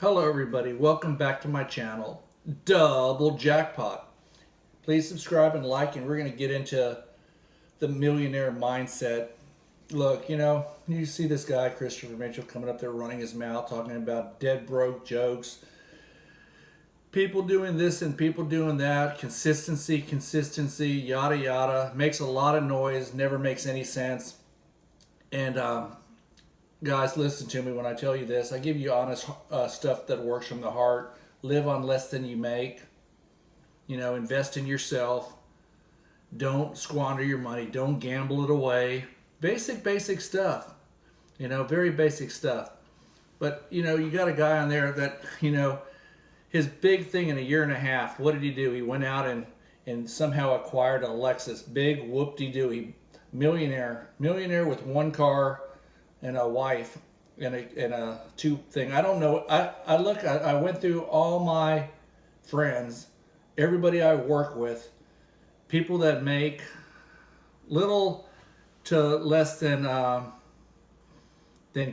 Hello everybody, welcome back to my channel, Double Jackpot. Please subscribe and like, and we're going to get into the millionaire mindset. Look, you see this guy, Christopher Mitchell, coming up there running his mouth, talking about dead broke jokes. People doing this and people doing that, consistency, yada yada, makes a lot of noise, never makes any sense. And guys, listen to me when I tell you this. I give you honest stuff that works from the heart. Live on less than you make. Invest in yourself. Don't squander your money. Don't gamble it away. Basic stuff. Very basic stuff. But, you got a guy on there that, his big thing in a year and a half, what did he do? He went out and somehow acquired a Lexus. Big whoop-de-doo. Millionaire with one car and a wife and a two thing. I don't know. I went through all my friends, everybody I work with, people that make little to less than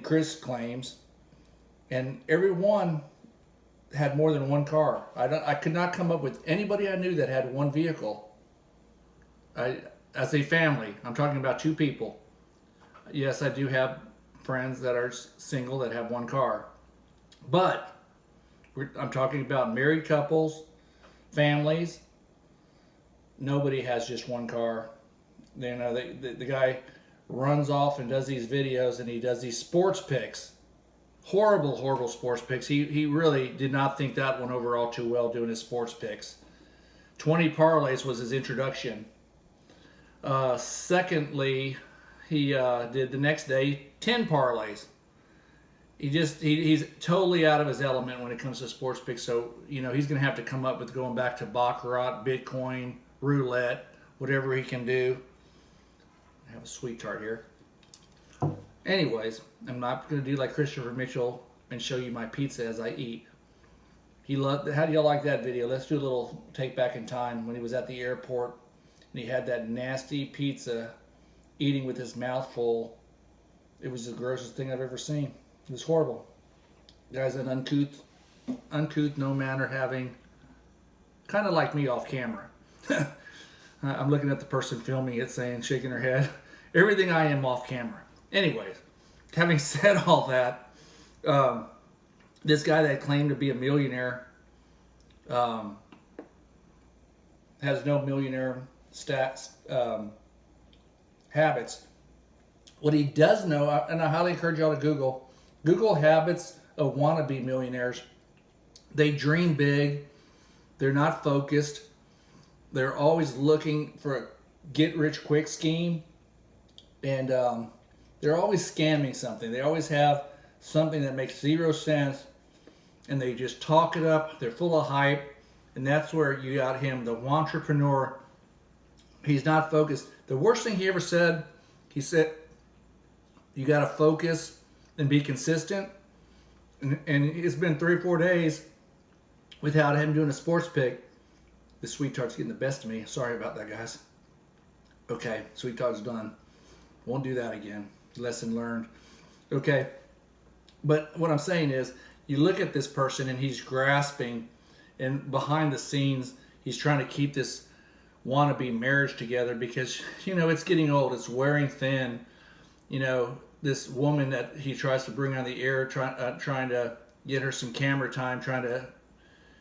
Chris claims, and everyone had more than one car. I could not come up with anybody I knew that had one vehicle. As a family, I'm talking about two people. Yes, I do have friends that are single that have one car, but I'm talking about married couples, families. Nobody has just one car. The guy runs off and does these videos, and he does these sports picks, horrible sports picks. He really did not think that one over all too well, doing his sports picks. 20 parlays was his introduction. Secondly, he did the next day 10 parlays. He's totally out of his element when it comes to sports picks. So he's going to have to come up with going back to baccarat, Bitcoin, roulette, whatever he can do. I have a sweet tart here. Anyways, I'm not going to do like Christopher Mitchell and show you my pizza as I eat. How do y'all like that video? Let's do a little take back in time when he was at the airport and he had that nasty pizza, eating with his mouth full. It was the grossest thing I've ever seen. It was horrible. The guy's an uncouth, no manner having, kind of like me off camera. I'm looking at the person filming it, shaking her head. Everything I am off camera. Anyways, having said all that, this guy that claimed to be a millionaire has no millionaire stats, habits. What he does know, and I highly encourage y'all to Google habits of wannabe millionaires. They dream big. They're not focused. They're always looking for a get-rich-quick scheme. And they're always scamming something. They always have something that makes zero sense. And they just talk it up. They're full of hype. And that's where you got him, the entrepreneur. He's not focused. The worst thing he ever said, he said, you got to focus and be consistent. And it's been 3 or 4 days without him doing a sports pick. The sweet tart's getting the best of me. Sorry about that, guys. Okay, sweet tart's done. Won't do that again. Lesson learned. Okay, but what I'm saying is, you look at this person and he's grasping, and behind the scenes, he's trying to keep this wannabe marriage together because, it's getting old. It's wearing thin. This woman that he tries to bring on the air, trying to get her some camera time,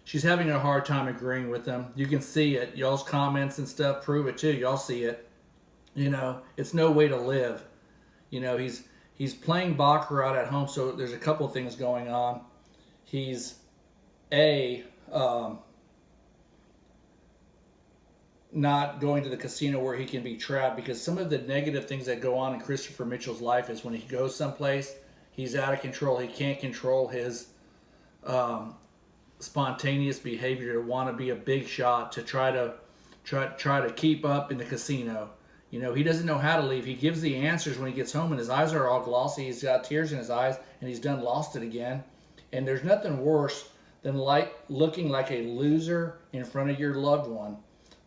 she's having a hard time agreeing with him. You can see it. Y'all's comments and stuff prove it too. Y'all see it. It's no way to live. He's playing baccarat at home, so there's a couple of things going on. He's not going to the casino where he can be trapped, because some of the negative things that go on in Christopher Mitchell's life is when he goes someplace, he's out of control. He can't control his spontaneous behavior to want to be a big shot, to try to keep up in the casino. He doesn't know how to leave. He gives the answers when he gets home, and his eyes are all glossy. He's got tears in his eyes, and he's lost it again. And there's nothing worse than looking like a loser in front of your loved one.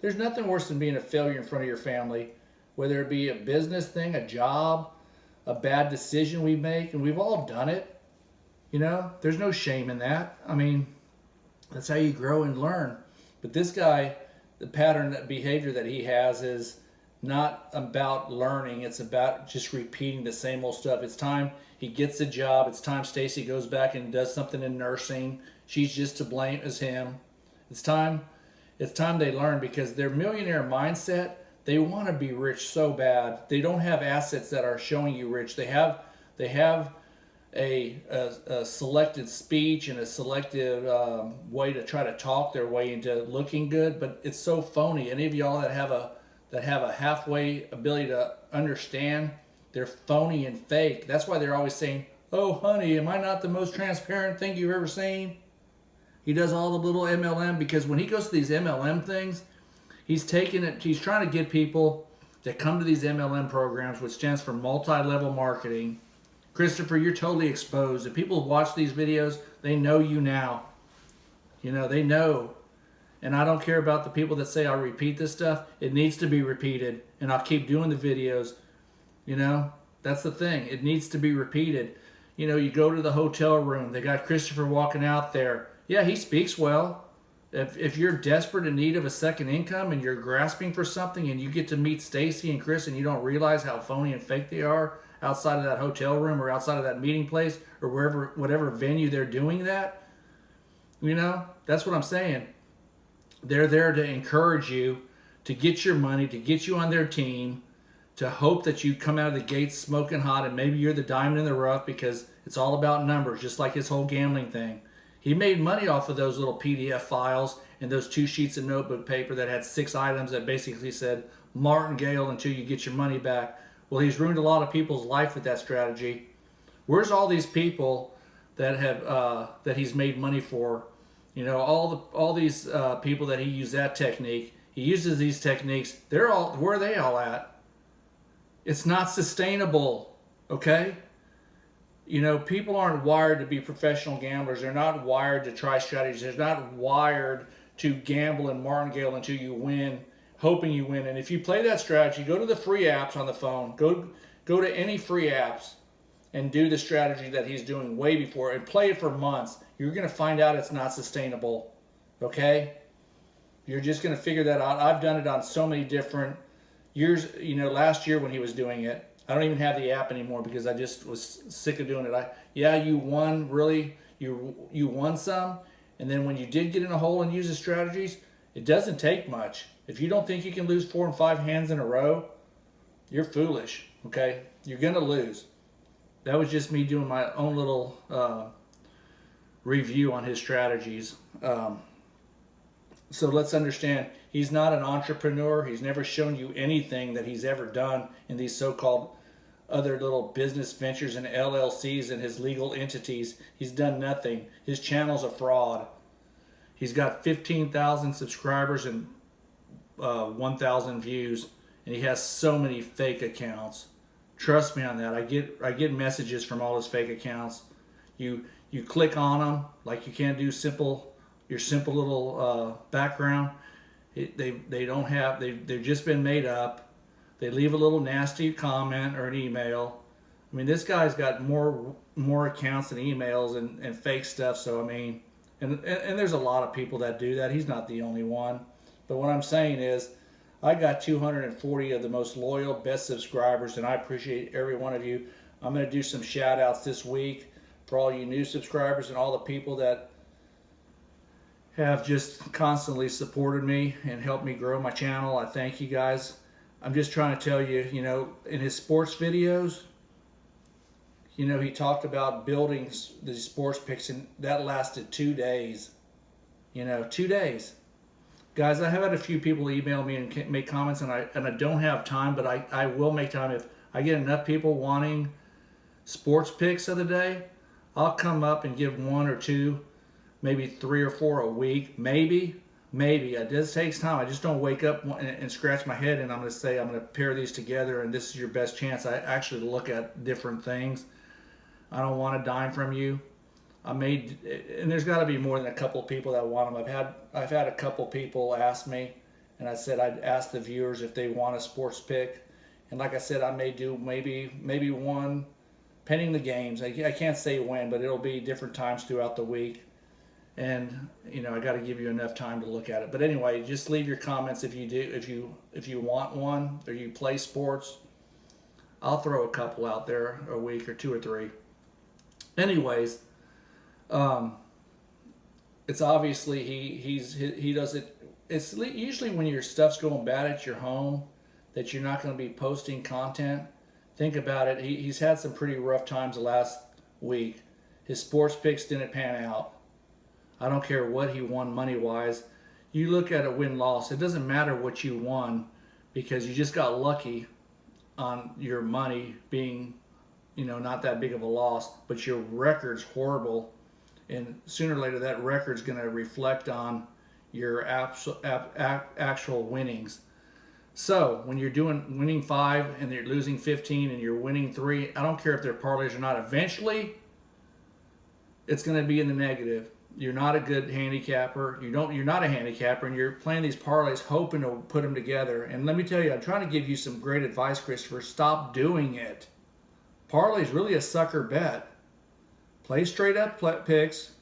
There's nothing worse than being a failure in front of your family, whether it be a business thing, a job, a bad decision we make, and we've all done it. You know, there's no shame in that. I mean, that's how you grow and learn. But this guy, the pattern, that behavior that he has is not about learning. It's about just repeating the same old stuff. It's time he gets a job. It's time Stacy goes back and does something in nursing. She's just to blame as him. It's time. It's time they learn, because their millionaire mindset, they want to be rich so bad. They don't have assets that are showing you rich. They have a selected speech and a selective way to try to talk their way into looking good, but it's so phony. Any of y'all that have a halfway ability to understand, they're phony and fake. That's why they're always saying, "Oh, honey, am I not the most transparent thing you've ever seen?" He does all the little MLM, because when he goes to these MLM things, he's taking it. He's trying to get people that come to these MLM programs, which stands for multi-level marketing. Christopher, you're totally exposed. If people watch these videos, they know you now. You know, they know. And I don't care about the people that say I repeat this stuff. It needs to be repeated, and I'll keep doing the videos. You know, that's the thing. It needs to be repeated. You know, you go to the hotel room. They got Christopher walking out there. Yeah, he speaks well. If you're desperate in need of a second income and you're grasping for something, and you get to meet Stacy and Chris and you don't realize how phony and fake they are outside of that hotel room or outside of that meeting place or wherever, whatever venue they're doing that, you know, that's what I'm saying. They're there to encourage you, to get your money, to get you on their team, to hope that you come out of the gates smoking hot, and maybe you're the diamond in the rough, because it's all about numbers, just like his whole gambling thing. He made money off of those little PDF files and those 2 sheets of notebook paper that had 6 items that basically said martingale until you get your money back. Well, he's ruined a lot of people's life with that strategy. Where's all these people that have that he's made money for? You know, all these people that he used that technique. He uses these techniques. Where are they all at? It's not sustainable. Okay. You know, people aren't wired to be professional gamblers. They're not wired to try strategies. They're not wired to gamble and martingale until you win, hoping you win. And if you play that strategy, go to the free apps on the phone. Go to any free apps and do the strategy that he's doing way before, and play it for months. You're going to find out it's not sustainable. Okay? You're just going to figure that out. I've done it on so many different years. You know, last year when he was doing it, I don't even have the app anymore because I just was sick of doing it. You won, really. You won some, and then when you did get in a hole and use the strategies, it doesn't take much. If you don't think you can lose 4 and 5 hands in a row, you're foolish. Okay, you're gonna lose. That was just me doing my own little review on his strategies. So let's understand, he's not an entrepreneur. He's never shown you anything that he's ever done in these so-called other little business ventures and LLCs and his legal entities. He's done nothing. His channel's a fraud. He's got 15,000 subscribers and 1,000 views, and he has so many fake accounts. Trust me on that. I get messages from all his fake accounts. You click on them like you can't do your simple little background. They've just been made up. They leave a little nasty comment or an email. I mean, this guy's got more accounts than emails and fake stuff. So I mean, and there's a lot of people that do that. He's not the only one. But what I'm saying is, I got 240 of the most loyal, best subscribers, and I appreciate every one of you. I'm going to do some shout outs this week for all you new subscribers and all the people that have just constantly supported me and helped me grow my channel. I thank you guys. I'm just trying to tell you, you know, in his sports videos, you know, he talked about building these sports picks, and that lasted 2 days. You know, 2 days. Guys, I have had a few people email me and make comments, and I don't have time, but I will make time. If I get enough people wanting sports picks of the day, I'll come up and give 1 or 2, maybe 3 or 4 a week. Maybe. It just takes time. I just don't wake up and scratch my head and I'm going to say I'm going to pair these together and this is your best chance. I actually look at different things. I don't want a dime from you. And there's got to be more than a couple of people that want them. I've had a couple people ask me, and I said I'd ask the viewers if they want a sports pick. And like I said, I may do maybe one pending the games. I can't say when, but it'll be different times throughout the week. And I got to give you enough time to look at it. But anyway, just leave your comments if you do, if you want one or you play sports. I'll throw a couple out there a week or two or three. Anyways, it's obviously he does it. It's usually when your stuff's going bad at your home that you're not going to be posting content. Think about it. He's had some pretty rough times the last week. His sports picks didn't pan out. I don't care what he won money wise. You look at a win-loss. It doesn't matter what you won because you just got lucky on your money being, not that big of a loss, but your record's horrible. And sooner or later that record's going to reflect on your actual winnings. So when you're winning 5 and you're losing 15 and you're winning 3, I don't care if they're parlays or not. Eventually, it's going to be in the negative. You're not a good handicapper. You're not a handicapper, and you're playing these parlays hoping to put them together. And let me tell you, I'm trying to give you some great advice, Christopher. Stop doing it. Parlay is really a sucker bet. Play straight up picks.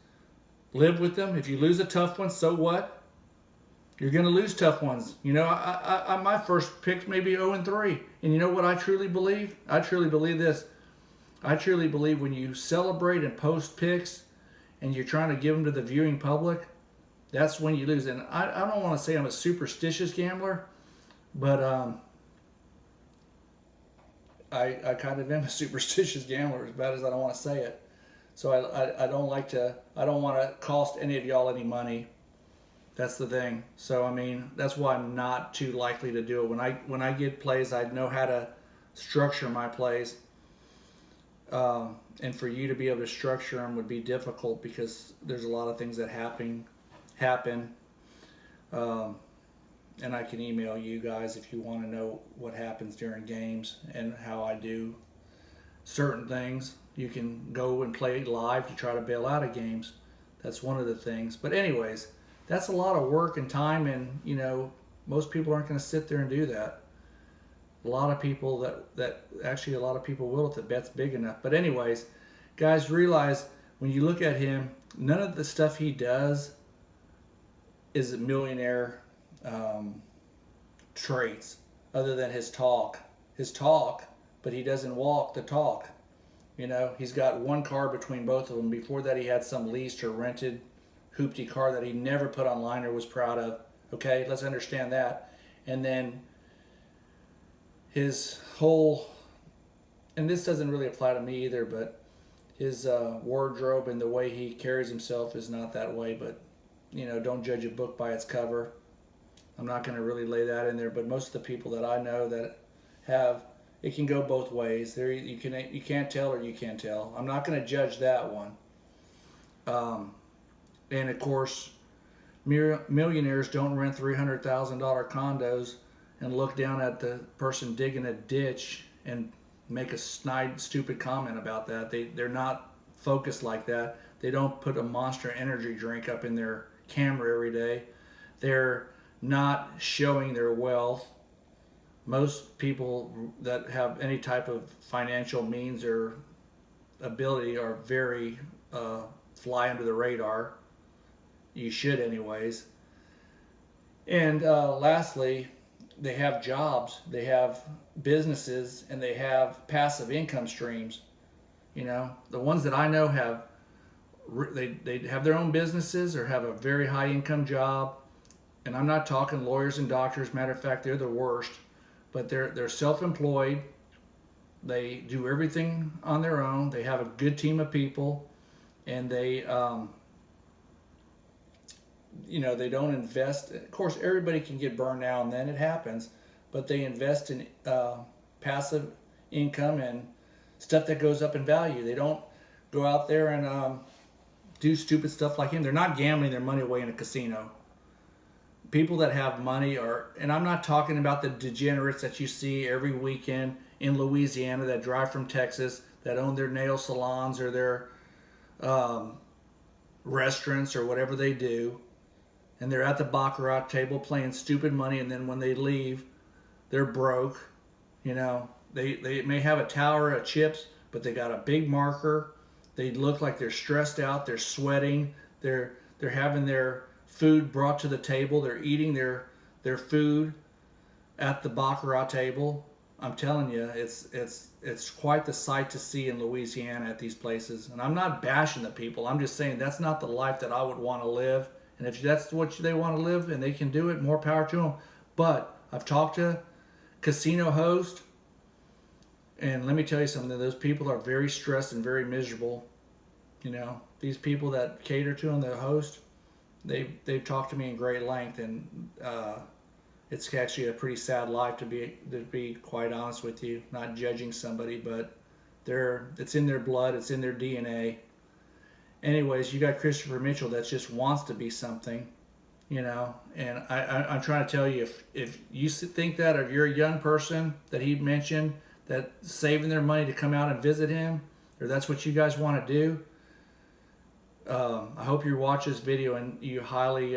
Live with them. If you lose a tough one, so what? You're going to lose tough ones. My first picks may be 0-3. And you know what I truly believe? I truly believe this. I truly believe when you celebrate and post picks and you're trying to give them to the viewing public, that's when you lose. And I don't want to say I'm a superstitious gambler, but I kind of am a superstitious gambler, as bad as I don't want to say it. So I don't want to cost any of y'all any money. That's the thing. So that's why I'm not too likely to do it. When I get plays, I know how to structure my plays. And for you to be able to structure them would be difficult because there's a lot of things that happen. And I can email you guys if you want to know what happens during games and how I do certain things. You can go and play live to try to bail out of games. That's one of the things. But anyways, that's a lot of work and time, and most people aren't going to sit there and do that. A lot of people will if the bet's big enough. But anyways, guys, realize when you look at him, none of the stuff he does is a millionaire traits other than his talk, but he doesn't walk the talk. He's got one car between both of them. Before that, he had some leased or rented hoopty car that he never put online or was proud of. Okay, let's understand that. And then his whole, and this doesn't really apply to me either, but his wardrobe and the way he carries himself is not that way. But don't judge a book by its cover. I'm not going to really lay that in there, but most of the people that I know that have, it can go both ways. There, you can't tell or you can tell. I'm not going to judge that one. And of course, millionaires don't rent $300,000 condos and look down at the person digging a ditch and make a snide, stupid comment about that. They're not focused like that. They don't put a Monster Energy drink up in their camera every day. They're not showing their wealth. Most people that have any type of financial means or ability are very fly under the radar. You should anyways. And lastly, they have jobs, they have businesses, and they have passive income streams. The ones that I know have, they have their own businesses or have a very high income job. And I'm not talking lawyers and doctors. Matter of fact, they're the worst. But they're self-employed. They do everything on their own. They have a good team of people, and they they don't invest. Of course, everybody can get burned now and then. It happens, but they invest in passive income and stuff that goes up in value. They don't go out there and do stupid stuff like him. They're not gambling their money away in a casino. People that have money are, and I'm not talking about the degenerates that you see every weekend in Louisiana that drive from Texas, that own their nail salons or their restaurants or whatever they do. And they're at the Baccarat table playing stupid money, and then when they leave, they're broke. They may have a tower of chips, but they got a big marker. They look like they're stressed out. They're sweating. They're having their food brought to the table. They're eating their food at the baccarat table. I'm telling you, it's quite the sight to see in Louisiana at these places. And I'm not bashing the people. I'm just saying that's not the life that I would want to live. And if that's what they want to live and they can do it, more power to them. But I've talked to casino hosts, and let me tell you something. Those people are very stressed and very miserable. You know, these people that cater to them, the host, they've talked to me in great length, and it's actually a pretty sad life to be quite honest with you. Not judging somebody, but it's in their blood, it's in their DNA. Anyways, you got Christopher Mitchell that just wants to be something, you know. And I'm trying to tell you, if you think that, if you're a young person that he mentioned that saving their money to come out and visit him, or that's what you guys want to do, I hope you watch this video and you highly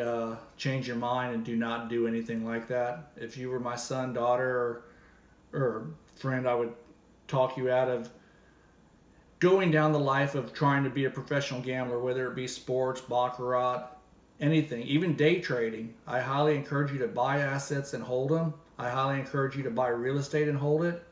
change your mind and do not do anything like that. If you were my son, daughter, or friend, I would talk you out of going down the life of trying to be a professional gambler, whether it be sports, baccarat, anything, even day trading. I highly encourage you to buy assets and hold them. I highly encourage you to buy real estate and hold it.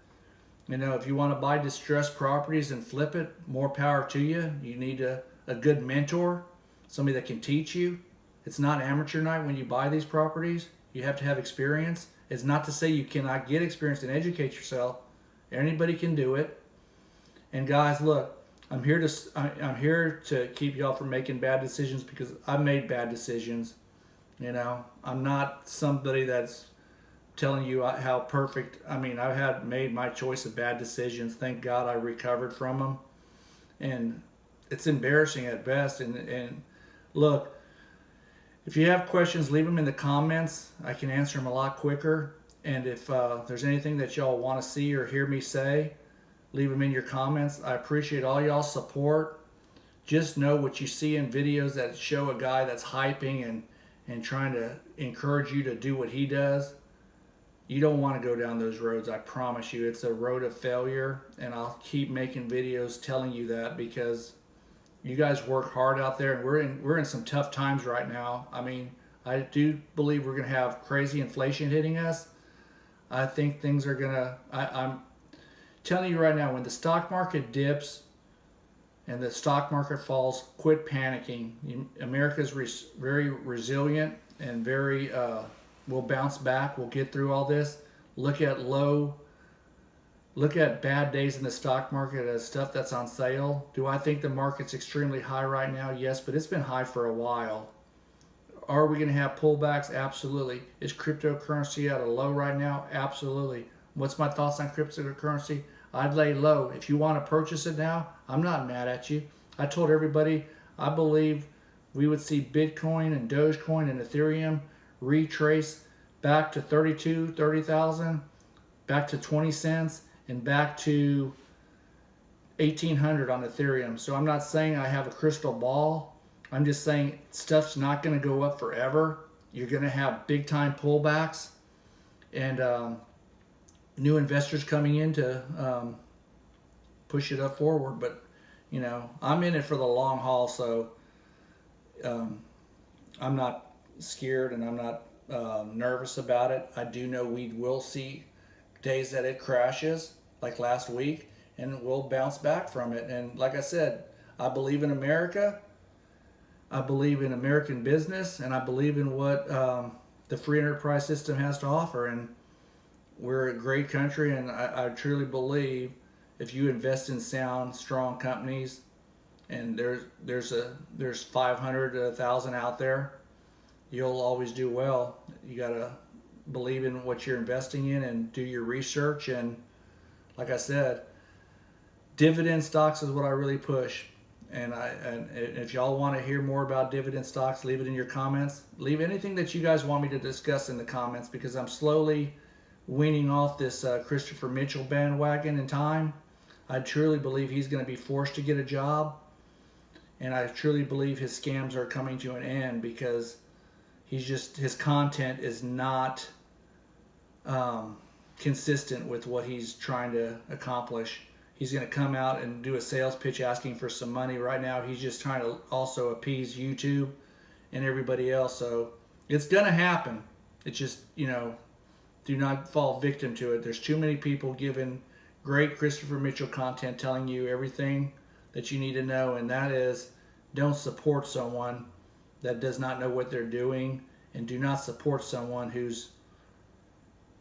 You know, if you want to buy distressed properties and flip it, more power to you. You need a good mentor, somebody that can teach you. It's not amateur night when you buy these properties. You have to have experience. It's not to say you cannot get experience and educate yourself. Anybody can do it. And guys, look, I'm here to keep y'all from making bad decisions, because I've made bad decisions. You know, I'm not somebody that's telling you how perfect. I mean, I've made my choice of bad decisions. Thank God I recovered from them. And it's embarrassing at best. And look, if you have questions, leave them in the comments. I can answer them a lot quicker. And if there's anything that y'all want to see or hear me say, leave them in your comments. I appreciate all y'all's support. Just know what you see in videos that show a guy that's hyping and trying to encourage you to do what he does. You don't want to go down those roads. I promise you, it's a road of failure. And I'll keep making videos telling you that, because you guys work hard out there, and we're in some tough times right now. I mean, I do believe we're going to have crazy inflation hitting us. I think things are going to, I'm telling you right now, when the stock market dips and the stock market falls, quit panicking. America's very resilient and very, we'll bounce back. We'll get through all this. Look at bad days in the stock market as stuff that's on sale. Do I think the market's extremely high right now? Yes, but it's been high for a while. Are we going to have pullbacks? Absolutely. Is cryptocurrency at a low right now? Absolutely. What's my thoughts on cryptocurrency? I'd lay low. If you want to purchase it now, I'm not mad at you. I told everybody I believe we would see Bitcoin and Dogecoin and Ethereum retrace back to 30,000, back to 20 cents, and back to 1,800 on Ethereum. So I'm not saying I have a crystal ball. I'm just saying stuff's not going to go up forever. You're going to have big time pullbacks, and new investors coming in to push it up forward. But you know, I'm in it for the long haul, so I'm not scared, and I'm not nervous about it. I do know we will see days that it crashes, like last week, and we'll bounce back from it. And like I said, I believe in America. I believe in American business, and I believe in what the free enterprise system has to offer. And we're a great country, and I truly believe if you invest in sound, strong companies, and there's 500 to 1,000 out there, you'll always do well. You gotta believe in what you're investing in and do your research. And like I said, dividend stocks is what I really push. And if y'all want to hear more about dividend stocks, leave it in your comments. Leave anything that you guys want me to discuss in the comments, because I'm slowly weaning off this Christopher Mitchell bandwagon in time. I truly believe he's going to be forced to get a job, and I truly believe his scams are coming to an end, because his content is not consistent with what he's trying to accomplish. he's going to come out and do a sales pitch asking for some money. Right now, he's just trying to also appease YouTube and everybody else. So it's going to happen. It's just, do not fall victim to it. There's too many people giving great Christopher Mitchell content telling you everything that you need to know, and that is, don't support someone that does not know what they're doing, and do not support someone who's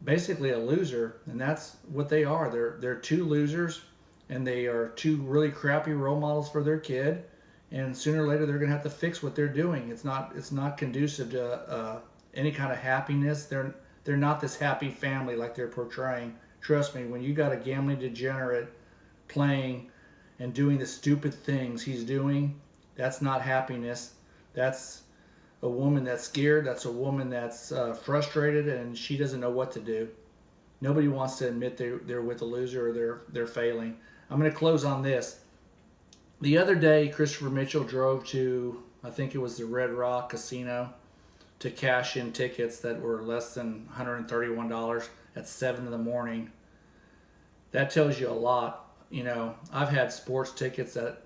basically a loser, and that's what they are. They're two losers, and they are two really crappy role models for their kid, and sooner or later they're going to have to fix what they're doing. It's not conducive to any kind of happiness. They're not this happy family like they're portraying. Trust me, when you got a gambling degenerate playing and doing the stupid things he's doing, that's not happiness. That's a woman that's scared. That's a woman that's frustrated, and she doesn't know what to do. Nobody wants to admit they're with a loser or they're failing. I'm going to close on this. The other day, Christopher Mitchell drove to, I think it was the Red Rock Casino, to cash in tickets that were less than $131 at 7 in the morning. That tells you a lot. I've had sports tickets that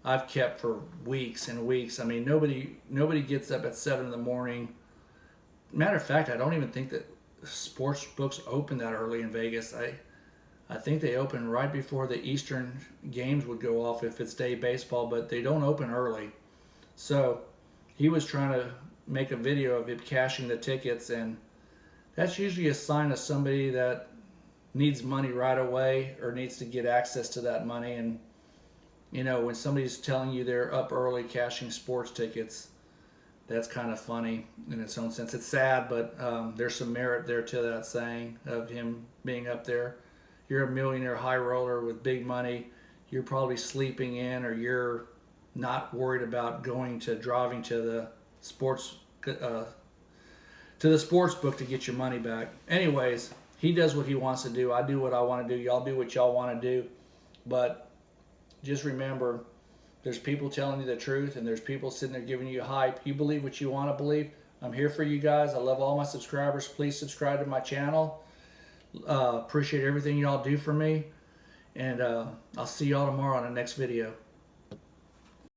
I've kept for weeks and weeks. I mean, nobody gets up at 7 in the morning. Matter of fact, I don't even think that sports books open that early in Vegas. I think they open right before the Eastern games would go off if it's day baseball, but they don't open early. So he was trying to make a video of him cashing the tickets, and that's usually a sign of somebody that needs money right away or needs to get access to that money. And when somebody's telling you they're up early cashing sports tickets, that's kind of funny in its own sense. It's sad, but there's some merit there to that saying of him being up there. You're a millionaire high roller with big money. You're probably sleeping in, or you're not worried about driving to the sports book to get your money back. Anyways, he does what he wants to do. I do what I want to do. Y'all do what y'all want to do. But just remember, there's people telling you the truth, and there's people sitting there giving you hype. You believe what you want to believe. I'm here for you guys. I love all my subscribers. Please subscribe to my channel. Appreciate everything y'all do for me. And I'll see y'all tomorrow on the next video.